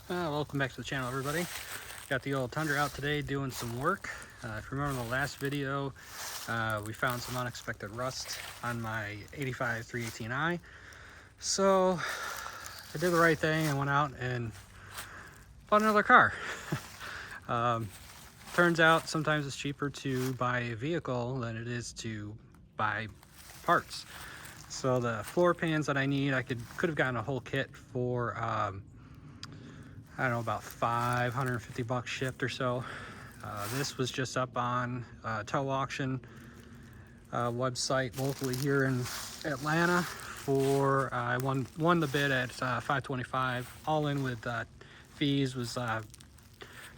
Welcome back to the channel, everybody. Got the old Tundra out today doing some work. If you remember the last video, we found some unexpected rust on my 85 318i. So I did the right thing and went out and bought another car. Turns out sometimes it's cheaper to buy a vehicle than it is to buy parts. So the floor pans that I need, I could have gotten a whole kit for I don't know, about $550 shipped or so. This was just up on tow auction website locally here in Atlanta for I won the bid at $525. All in with fees was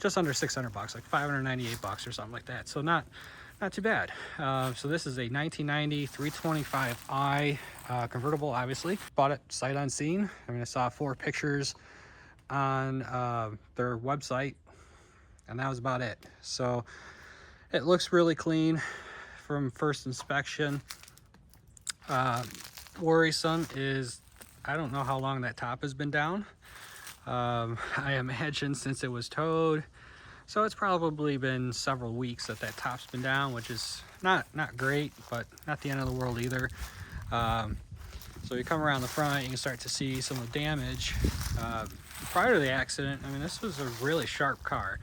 just under $600, like $598 or something like that. So not too bad. So this is a 1990 325i convertible. Obviously bought it sight unseen. I mean, I saw 4 pictures on their website, and that was about it. So it looks really clean from first inspection. Worrisome is I don't know how long that top has been down. I imagine since it was towed, so it's probably been several weeks that top's been down, which is not great, but not the end of the world either. So you come around the front, you can start to see some of the damage. Prior to the accident, I mean, this was a really sharp car.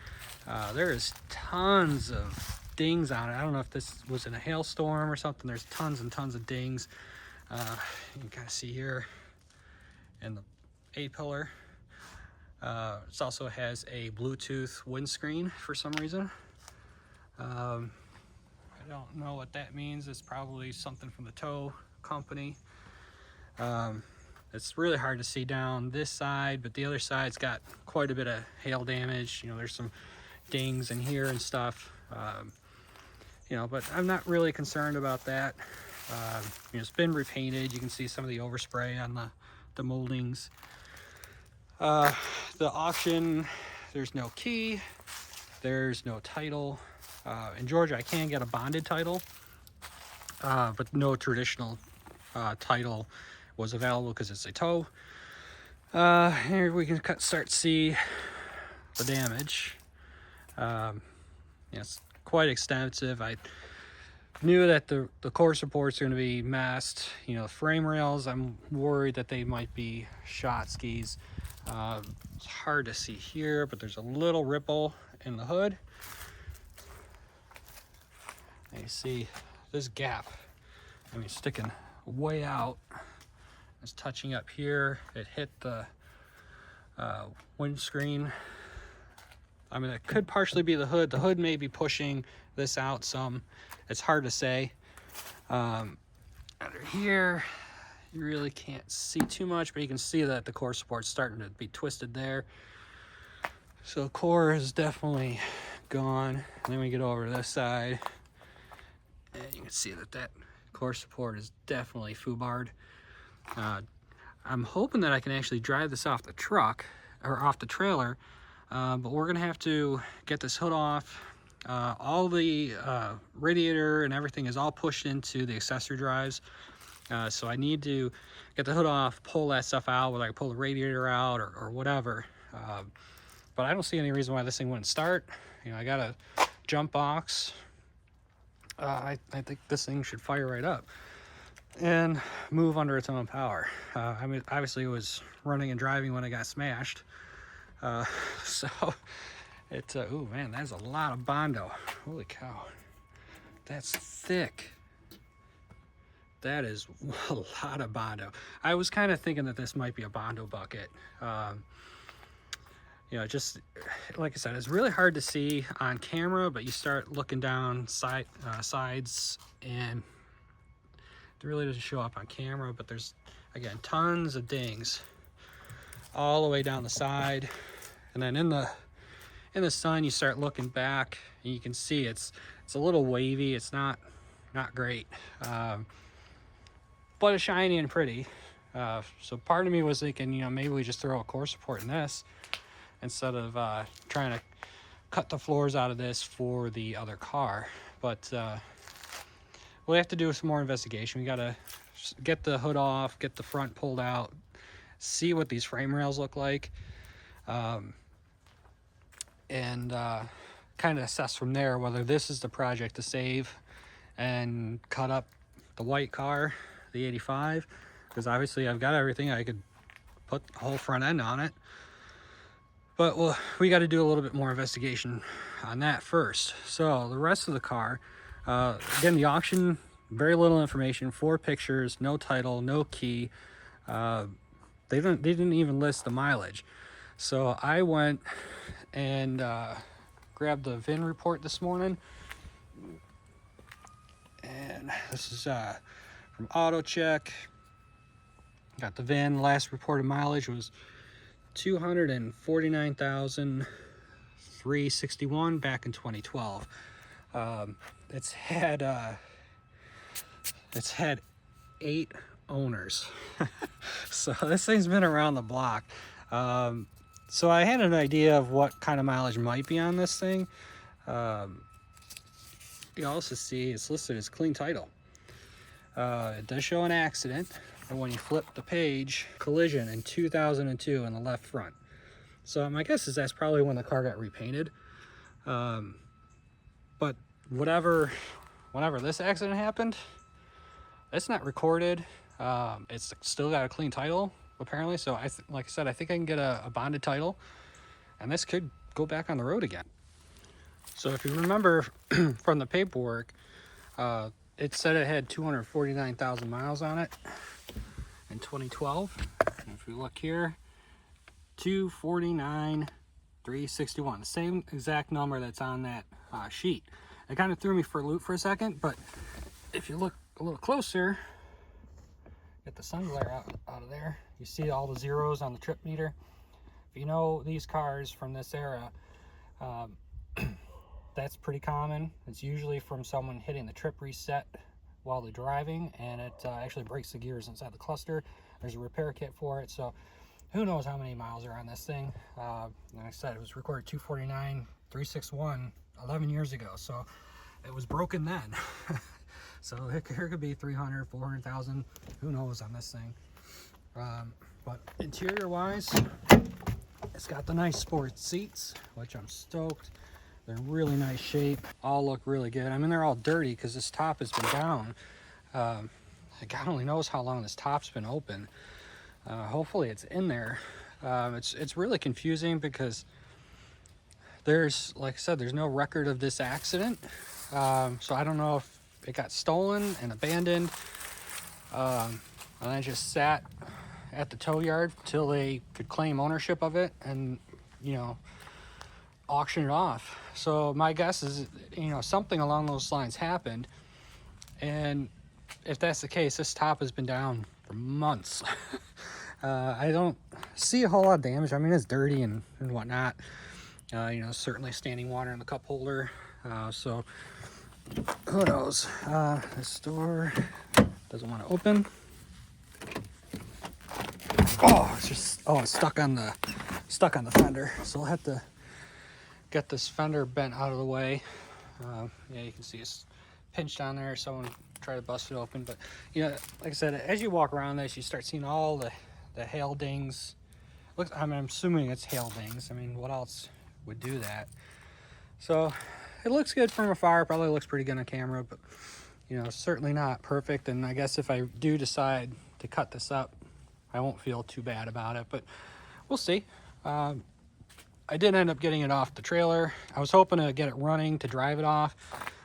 There is tons of dings on it. I don't know if this was in a hailstorm or something. There's tons and tons of dings. You can kind of see here in the A-pillar. It also has a Bluetooth windscreen for some reason. I don't know what that means. It's probably something from the tow company. It's really hard to see down this side, but the other side's got quite a bit of hail damage. You know, there's some dings in here and stuff. You know, but I'm not really concerned about that. You know, it's been repainted. You can see some of the overspray on the moldings. The auction, there's no key, there's no title. In Georgia, I can get a bonded title, but no traditional title was available because it's a tow. Here we can start to see the damage. Yeah, it's quite extensive. I knew that the core supports are going to be messed. You know, frame rails, I'm worried that they might be shot skis. It's hard to see here, but there's a little ripple in the hood. And you see this gap, I mean, sticking way out. It's touching up here. It hit the windscreen. I mean, it could partially be the hood. The hood may be pushing this out some. It's hard to say. Under here, you really can't see too much, but you can see that the core support's starting to be twisted there. So the core is definitely gone. And then we get over to this side, and you can see that core support is definitely foobarred. I'm hoping that I can actually drive this off the truck or off the trailer, but we're gonna have to get this hood off. All the radiator and everything is all pushed into the accessory drives, so I need to get the hood off, pull that stuff out, whether I pull the radiator out or whatever. But I don't see any reason why this thing wouldn't start. You know, I got a jump box. I think this thing should fire right up and move under its own power. I mean, obviously it was running and driving when it got smashed. So it's, ooh man, that's a lot of Bondo. Holy cow. That's thick. That is a lot of Bondo. I was kind of thinking that this might be a Bondo bucket. You know, just like I said, it's really hard to see on camera, but you start looking down sides and it really doesn't show up on camera, but there's, again, tons of dings all the way down the side. And then in the sun, you start looking back and you can see it's a little wavy. It's not great, but it's shiny and pretty. So part of me was thinking, you know, maybe we just throw a core support in this instead of trying to cut the floors out of this for the other car. But we'll have to do some more investigation. We gotta get the hood off, get the front pulled out, see what these frame rails look like. and kind of assess from there whether this is the project to save and cut up the white car, the 85, because obviously I've got everything. I could put the whole front end on it, but well, we got to do a little bit more investigation on that first. So the rest of the car, again, the auction, very little information, 4 pictures, no title, no key. They didn't even list the mileage. So I went and grabbed the VIN report this morning, and this is from AutoCheck. Got the VIN. Last reported mileage was 249,361 back in 2012. It's had 8 owners. So this thing's been around the block. So I had an idea of what kind of mileage might be on this thing. You also see it's listed as clean title. It does show an accident, and when you flip the page, collision in 2002 in the left front. So my guess is that's probably when the car got repainted. But whenever this accident happened, it's not recorded. It's still got a clean title, apparently. So like I said, I think I can get a bonded title, and this could go back on the road again. So if you remember from the paperwork, it said it had 249,000 miles on it in 2012. And if we look here, 249,361, the same exact number that's on that sheet. It kind of threw me for a loop for a second, but if you look a little closer, get the sun glare out of there, you see all the zeros on the trip meter. If you know these cars from this era, that's pretty common. It's usually from someone hitting the trip reset while they're driving, and it actually breaks the gears inside the cluster. There's a repair kit for it, so who knows how many miles are on this thing. Like I said, it was recorded 249,361 11 years ago, so it was broken then. So here could be 300, 400,000, who knows on this thing. But interior wise, it's got the nice sports seats, which I'm stoked. They're in really nice shape, all look really good. I mean, they're all dirty because this top has been down. God only knows how long this top's been open. Hopefully it's in there. It's really confusing because there's, like I said, there's no record of this accident. So I don't know if it got stolen and abandoned, and then just sat at the tow yard till they could claim ownership of it and, you know, auction it off. So my guess is, you know, something along those lines happened, and if that's the case, this top has been down for months. I don't see a whole lot of damage. I mean, it's dirty and whatnot. You know, certainly standing water in the cup holder. So who knows? This door doesn't want to open. Oh, it's stuck on the fender. So I'll have to get this fender bent out of the way. Yeah, you can see it's pinched on there. Someone tried to bust it open, but you know, like I said, as you walk around this, you start seeing all the hail dings. Looks, I mean, I'm assuming it's hail dings. I mean, what else would do that? So it looks good from afar. Probably looks pretty good on camera, but you know, certainly not perfect. And I guess if I do decide to cut this up, I won't feel too bad about it, but we'll see. I did end up getting it off the trailer. I was hoping to get it running to drive it off,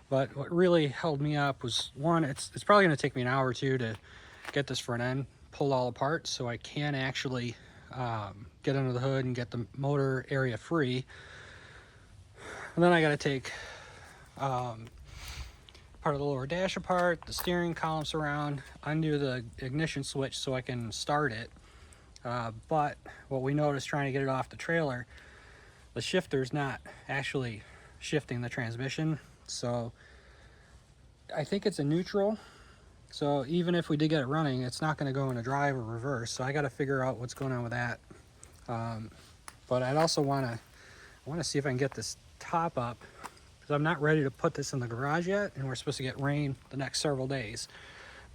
but what really held me up was, one, it's probably going to take me an hour or two to get this front end pulled all apart so I can actually get under the hood and get the motor area free. And then I got to take part of the lower dash apart, the steering columns around, undo the ignition switch so I can start it. But what we noticed trying to get it off the trailer, the shifter's not actually shifting the transmission. So I think it's a neutral. So even if we did get it running, it's not going to go into drive or reverse. So I got to figure out what's going on with that. But I'd also want to see if I can get this top up, because I'm not ready to put this in the garage yet, and we're supposed to get rain the next several days.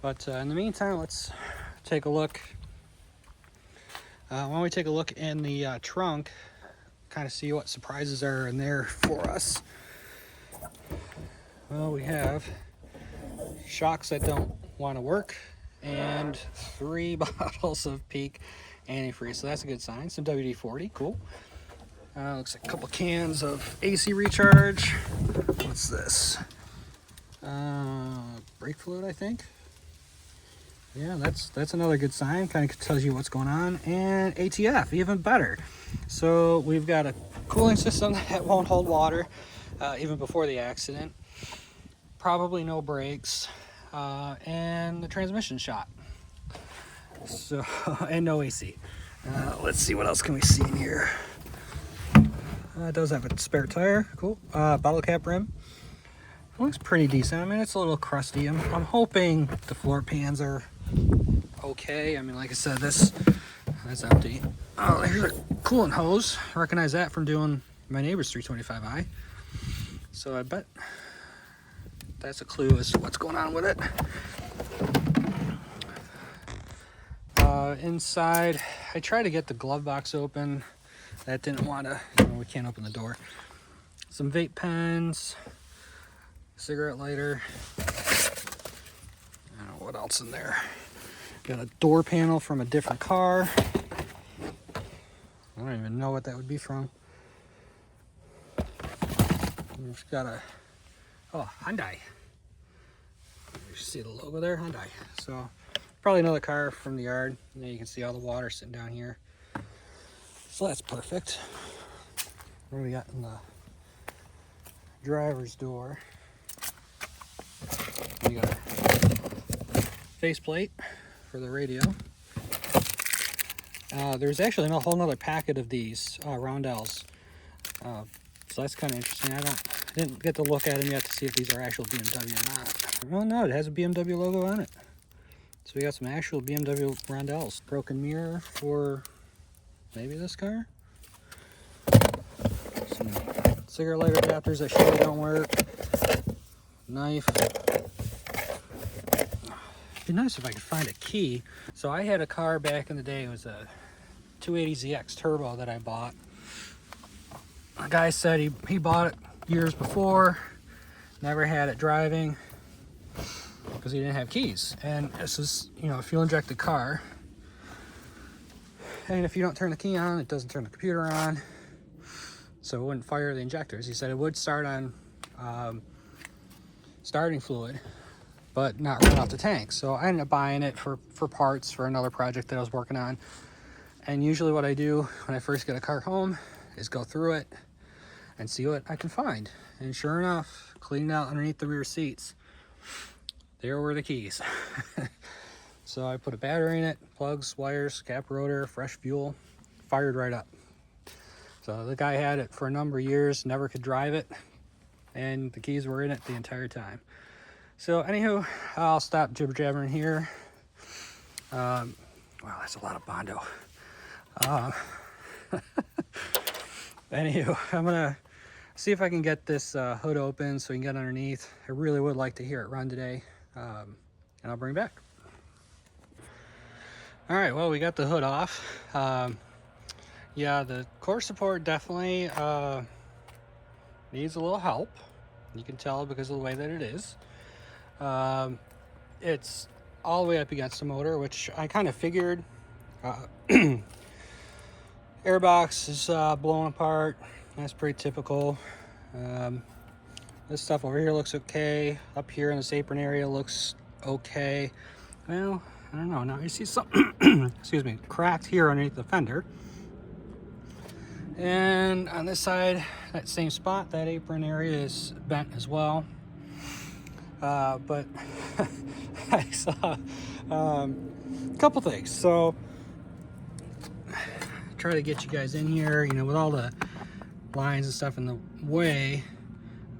But in the meantime, let's take a look. Why don't we take a look in the trunk kind of see what surprises are in there for us. Well, we have shocks that don't want to work and 3 bottles of Peak antifreeze, so that's a good sign. Some WD-40, cool. Looks like a couple cans of AC recharge. What's this? Brake fluid, I think. Yeah, that's another good sign. Kind of tells you what's going on. And ATF, even better. So we've got a cooling system that won't hold water even before the accident. Probably no brakes, and the transmission shot. So, and no AC. Let's see, what else can we see in here? It does have a spare tire, cool. Bottle cap rim. It looks pretty decent. I mean, it's a little crusty. I'm hoping the floor pans are okay. I mean, like I said, that's empty. Oh, here's a coolant hose. I recognize that from doing my neighbor's 325i. So I bet that's a clue as to what's going on with it. Inside, I tried to get the glove box open. That didn't want to, we can't open the door. Some vape pens, cigarette lighter. I don't know what else in there. Got a door panel from a different car. I don't even know what that would be from. We've got a, Hyundai. You see the logo there, Hyundai. So probably another car from the yard. And then you can see all the water sitting down here. So that's perfect. What do we got in the driver's door? We got a faceplate for the radio. There's actually a whole nother packet of these roundels. So that's kind of interesting. I didn't get to look at them yet to see if these are actual BMW or not. Well, no, it has a BMW logo on it. So we got some actual BMW roundels. Broken mirror for maybe this car. Some cigarette lighter adapters that surely don't work. Knife. It'd be nice if I could find a key. So I had a car back in the day. It was a 280ZX Turbo that I bought. A guy said he bought it years before, never had it driving because he didn't have keys. And this is, a fuel injected car. And if you don't turn the key on, it doesn't turn the computer on. So it wouldn't fire the injectors. He said it would start on starting fluid, but not run off the tank. So I ended up buying it for parts for another project that I was working on. And usually what I do when I first get a car home is go through it and see what I can find. And sure enough, cleaning out underneath the rear seats, there were the keys. So I put a battery in it, plugs, wires, cap rotor, fresh fuel, fired right up. So the guy had it for a number of years, never could drive it, and the keys were in it the entire time. So anywho, I'll stop jibber-jabbering here. Wow, that's a lot of Bondo. Anywho, I'm gonna see if I can get this hood open so we can get underneath. I really would like to hear it run today, and I'll bring it back. All right, well, we got the hood off. Yeah, the core support definitely needs a little help. You can tell because of the way that it is. It's all the way up against the motor, which I kind of figured. Airbox is blowing apart. That's pretty typical. This stuff over here looks okay. Up here in this apron area looks okay. Well, I don't know. Now you see something, excuse me, cracked here underneath the fender. And on this side, that same spot, that apron area is bent as well. But I saw a couple things. So try to get you guys in here, with all the lines and stuff in the way,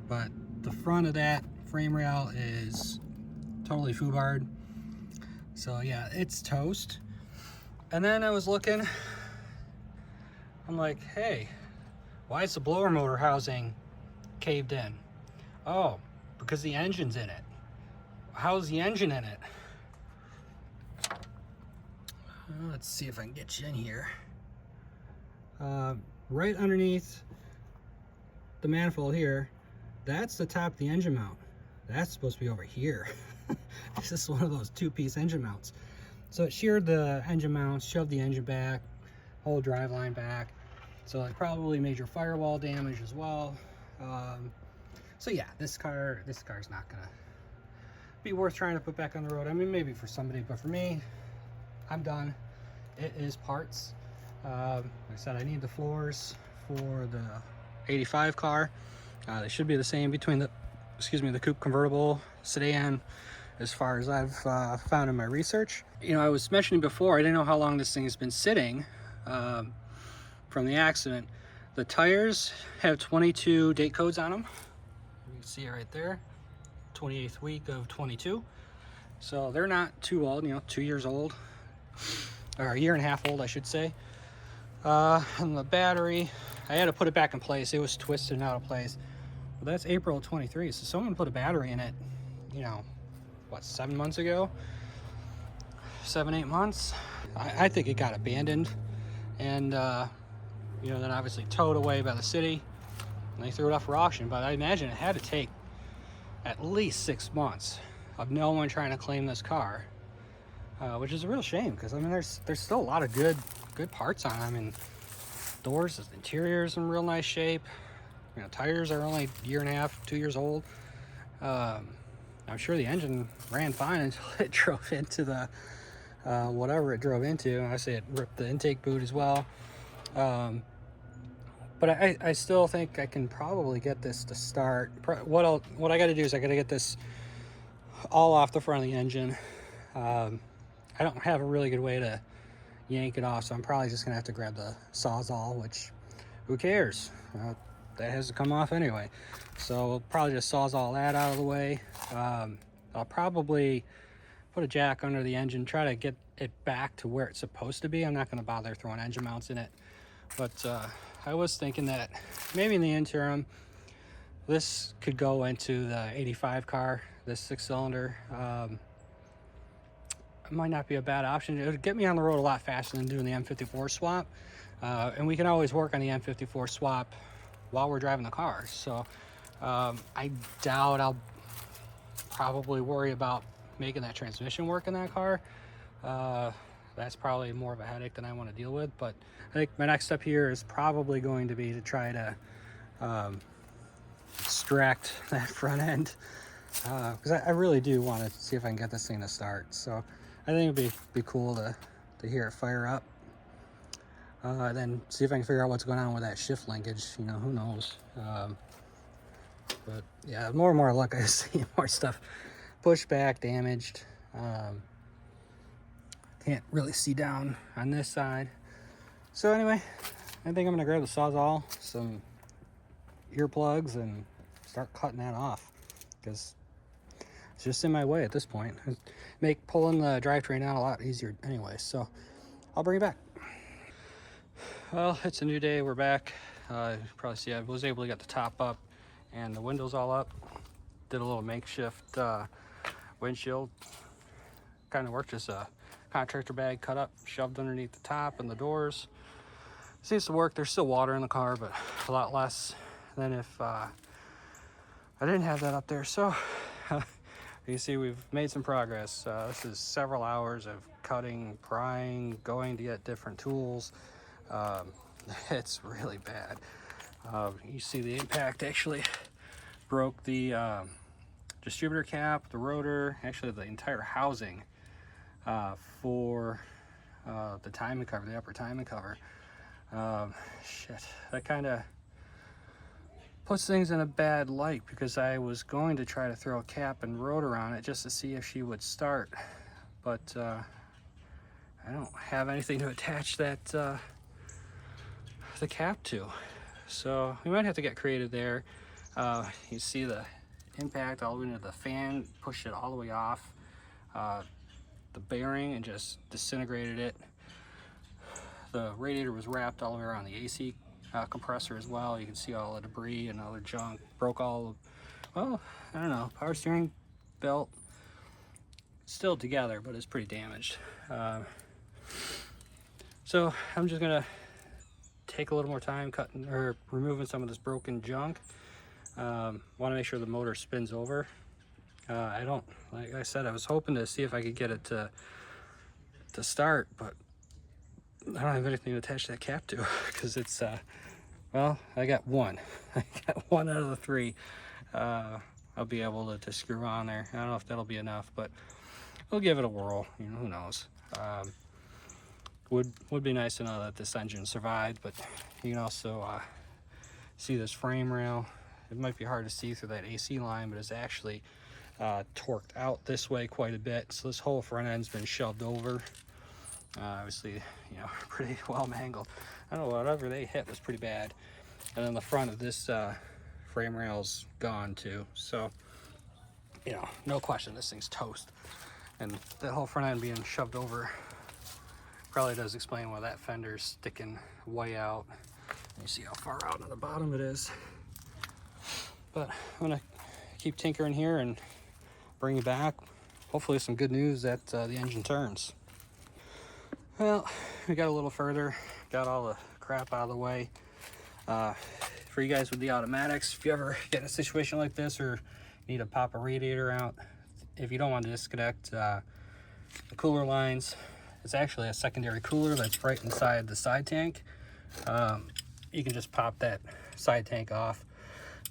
but the front of that frame rail is totally foobarred. So yeah, it's toast. And then I was looking, I'm like, hey, why is the blower motor housing caved in? Oh, because the engine's in it. How's the engine in it? Let's see if I can get you in here. right underneath the manifold here, that's the top of the engine mount. That's supposed to be over here. This is one of those two-piece engine mounts. So it sheared the engine mounts, shoved the engine back, whole driveline back. So it probably major firewall damage as well. So yeah, this car's not gonna be worth trying to put back on the road. I mean, maybe for somebody, but for me, I'm done. It is parts. Like I said, I need the floors for the 85 car. They should be the same between the, the coupe convertible sedan, as far as I've found in my research. You know, I was mentioning before, I didn't know how long this thing has been sitting from the accident. The tires have 22 date codes on them. You can see it right there, 28th week of 22. So they're not too old, you know, 2 years old, or a year and a half old, I should say. And the battery, I had to put it back in place. It was twisted and out of place. Well, that's April of 23, so someone put a battery in it, you know, what, 7 months ago? 7, 8 months? I think it got abandoned, and you know, then obviously towed away by the city, and they threw it up for auction. But I imagine it had to take at least 6 months of no one trying to claim this car, which is a real shame, because I mean, there's still a lot of good parts on it. I mean, doors, the interior's in real nice shape. You know, tires are only a year and a half, 2 years old. I'm sure the engine ran fine until it drove into the whatever it drove into. I say it ripped the intake boot as well. But I still think I can probably get this to start. What I got to do is I got to get this all off the front of the engine. I don't have a really good way to yank it off, so I'm probably just gonna have to grab the Sawzall, which, who cares? That has to come off anyway. So we'll probably just Sawzall that out of the way. I'll probably put a jack under the engine, try to get it back to where it's supposed to be. I'm not gonna bother throwing engine mounts in it. But I was thinking that maybe in the interim, this could go into the 85 car, this 6-cylinder. It might not be a bad option. It would get me on the road a lot faster than doing the M54 swap. And we can always work on the M54 swap while we're driving the car. So I doubt I'll probably worry about making that transmission work in that car. That's probably more of a headache than I want to deal with. But I think my next step here is probably going to be to try to extract that front end, because I really do want to see if I can get this thing to start. So I think it'd be cool to hear it fire up. Then see if I can figure out what's going on with that shift linkage. You know, who knows? But yeah, more and more luck I see more stuff pushed back, damaged. Can't really see down on this side. So anyway, I think I'm gonna grab the Sawzall, some earplugs, and start cutting that off, because it's just in my way at this point. Make pulling the drivetrain out a lot easier anyway. So I'll bring it back. Well, it's a new day. We're back. You probably see I was able to get the top up and the windows all up. Did a little makeshift windshield. Kind of worked, just a contractor bag cut up, shoved underneath the top and the doors. Seems to work. There's still water in the car, but a lot less than if I didn't have that up there. So you see, we've made some progress. This is several hours of cutting, prying, going to get different tools. It's really bad. You see the impact actually broke the distributor cap, the rotor, actually the entire housing for the timing cover, the upper timing cover. Shit, that kind of puts things in a bad light, because I was going to try to throw a cap and rotor on it just to see if she would start, but I don't have anything to attach that the cap to, so we might have to get creative there. You see the impact all the way into the fan, pushed it all the way off the bearing and just disintegrated it. The radiator was wrapped all the way around the AC compressor as well. You can see all the debris and other junk. Broke all, well, I don't know, power steering belt still together, but it's pretty damaged. So I'm just gonna take a little more time cutting or removing some of this broken junk. Want to make sure the motor spins over. Like I said, I was hoping to see if I could get it to start, but I don't have anything to attach that cap to because it's well, I got one. I got one out of the three. I'll be able to screw on there. I don't know if that'll be enough, but we'll give it a whirl. You know, who knows? Would be nice to know that this engine survived, but you can also see this frame rail. It might be hard to see through that AC line, but it's actually torqued out this way quite a bit. So this whole front end's been shoved over. Obviously, you know, pretty well mangled. I don't know, whatever they hit was pretty bad. And then the front of this frame rail's gone too. So, you know, no question, this thing's toast. And that whole front end being shoved over probably does explain why that fender's sticking way out. You see how far out on the bottom it is. But I'm gonna keep tinkering here and bring it back. Hopefully some good news that the engine turns. Well, we got a little further, got all the crap out of the way. For you guys with the automatics, if you ever get in a situation like this or need to pop a radiator out, if you don't want to disconnect the cooler lines, it's actually a secondary cooler that's right inside the side tank. You can just pop that side tank off.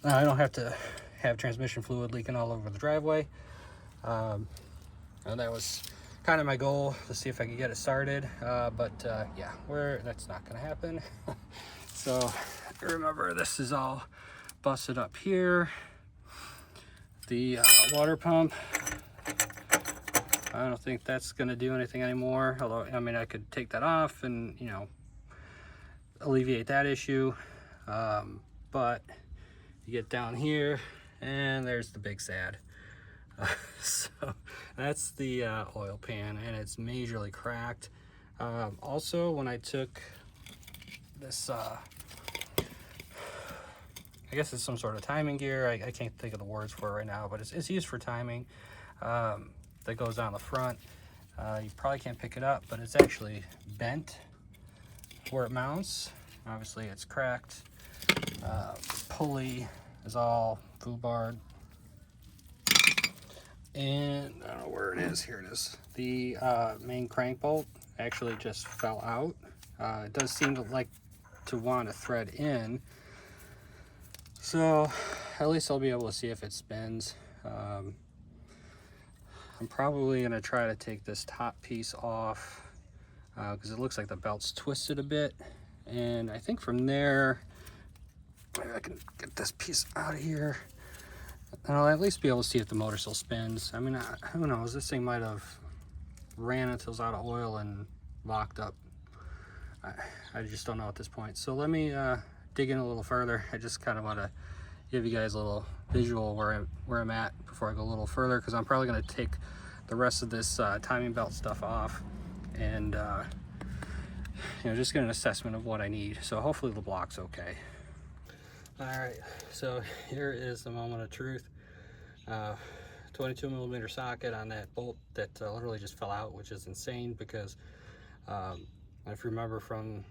I don't have to have transmission fluid leaking all over the driveway. And that was kind of my goal, to see if I could get it started, but yeah, that's not gonna happen. So remember, this is all busted up here. The water pump, I don't think that's gonna do anything anymore, although I mean I could take that off and, you know, alleviate that issue. But you get down here and there's the big sad. So that's the oil pan, and it's majorly cracked. Also, when I took this, I guess it's some sort of timing gear. I can't think of the words for it right now, but it's used for timing. That goes on the front. You probably can't pick it up, but it's actually bent where it mounts. Obviously, it's cracked. Pulley is all foobarred. And I don't know where it is. Here it is. The main crank bolt actually just fell out. It does seem to like to want to thread in. So at least I'll be able to see if it spins. I'm probably going to try to take this top piece off because it looks like the belt's twisted a bit. And I think from there, maybe I can get this piece out of here. And I'll at least be able to see if the motor still spins. I mean, who knows? This thing might have ran until it's out of oil and locked up. I just don't know at this point. So let me dig in a little further. I just kind of want to give you guys a little visual where I'm at before I go a little further, because I'm probably going to take the rest of this timing belt stuff off and you know, just get an assessment of what I need. So hopefully the block's okay. All right, so here is the moment of truth. 22mm socket on that bolt that literally just fell out, which is insane because if you remember from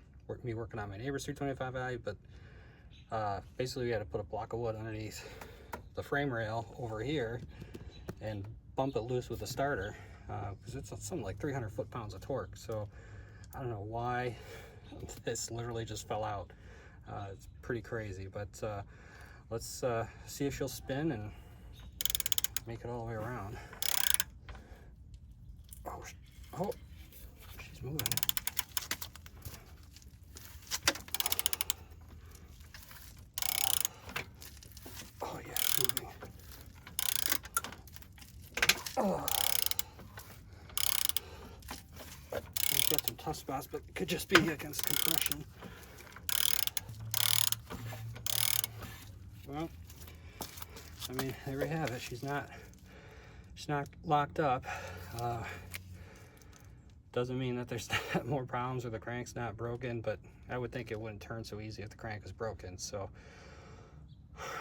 me working on my neighbor's 325i, but basically we had to put a block of wood underneath the frame rail over here and bump it loose with the starter because it's something like 300 foot-pounds of torque. So I don't know why this literally just fell out. It's pretty crazy, but let's see if she'll spin and make it all the way around. Oh, she's moving. Oh yeah, it's moving. Oh. I've got some tough spots, but it could just be against compression. Well, I mean, there we have it. She's not locked up. Doesn't mean that there's not more problems or the crank's not broken, but I would think it wouldn't turn so easy if the crank is broken. So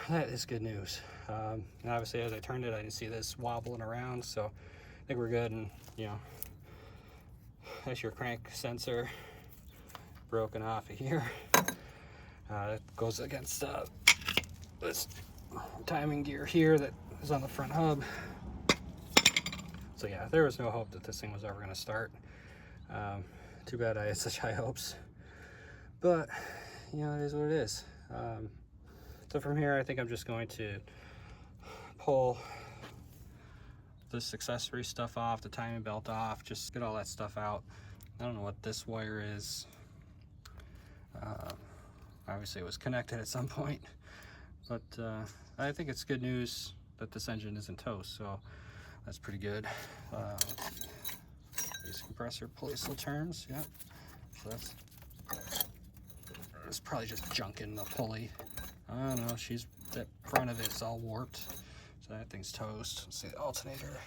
that is good news. And obviously, as I turned it, I didn't see this wobbling around, so I think we're good. And you know, that's your crank sensor broken off of here. It goes against this timing gear here that is on the front hub. So yeah, there was no hope that this thing was ever going to start. Too bad I had such high hopes, but you know, it is what it is. So from here, I think I'm just going to pull this accessory stuff off, the timing belt off, just get all that stuff out. I don't know what this wire is. Obviously it was connected at some point, but I think it's good news that this engine isn't toast, so that's pretty good. These compressor pulley still turns, yep. So that's probably just junk in the pulley. I don't know, that front of it's all warped, so that thing's toast. Let's see the alternator.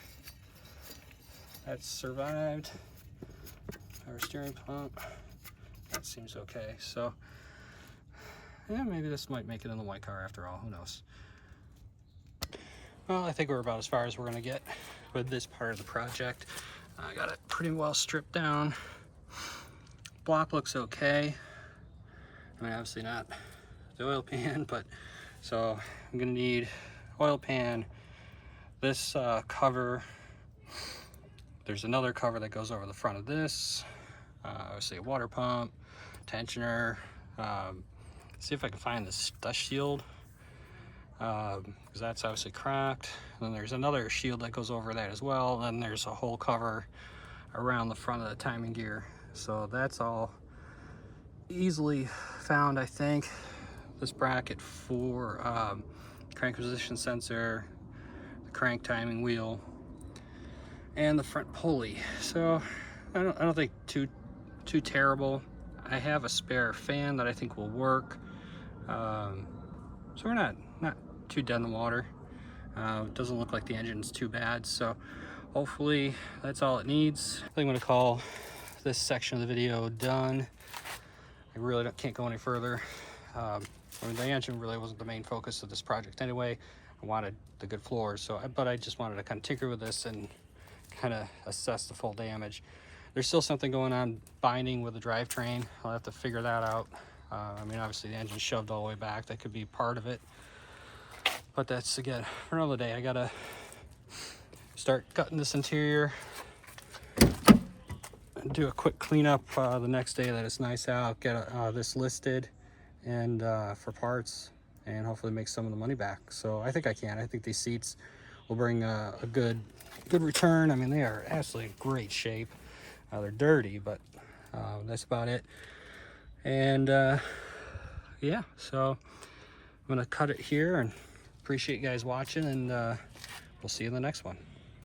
That's survived. Our steering pump, that seems okay. So yeah, maybe this might make it in the white car after all, who knows. Well, I think we're about as far as we're gonna get with this part of the project. I got it pretty well stripped down. Block looks okay. I mean, obviously not the oil pan, but so I'm gonna need oil pan, this cover. There's another cover that goes over the front of this. Obviously a water pump, tensioner. See if I can find this dust shield, because that's obviously cracked. And then there's another shield that goes over that as well. Then there's a whole cover around the front of the timing gear. So that's all easily found, I think. This bracket for crank position sensor, the crank timing wheel, and the front pulley. So I don't think too terrible. I have a spare fan that I think will work. So we're not too dead in the water. It doesn't look like the engine's too bad, so hopefully that's all it needs. I think I'm going to call this section of the video done. I really can't go any further. I mean, the engine really wasn't the main focus of this project anyway. I wanted the good floors, but I just wanted to kind of tinker with this and kind of assess the full damage. There's still something going on binding with the drivetrain. I'll have to figure that out. I mean, obviously the engine's shoved all the way back. That could be part of it. But that's, again, for another day. I gotta start cutting this interior and do a quick cleanup the next day that it's nice out. Get this listed and for parts, and hopefully make some of the money back. So I think I can. I think these seats will bring a good return. I mean, they are absolutely in great shape. They're dirty, but that's about it. And yeah, so I'm gonna cut it here, and appreciate you guys watching, and we'll see you in the next one.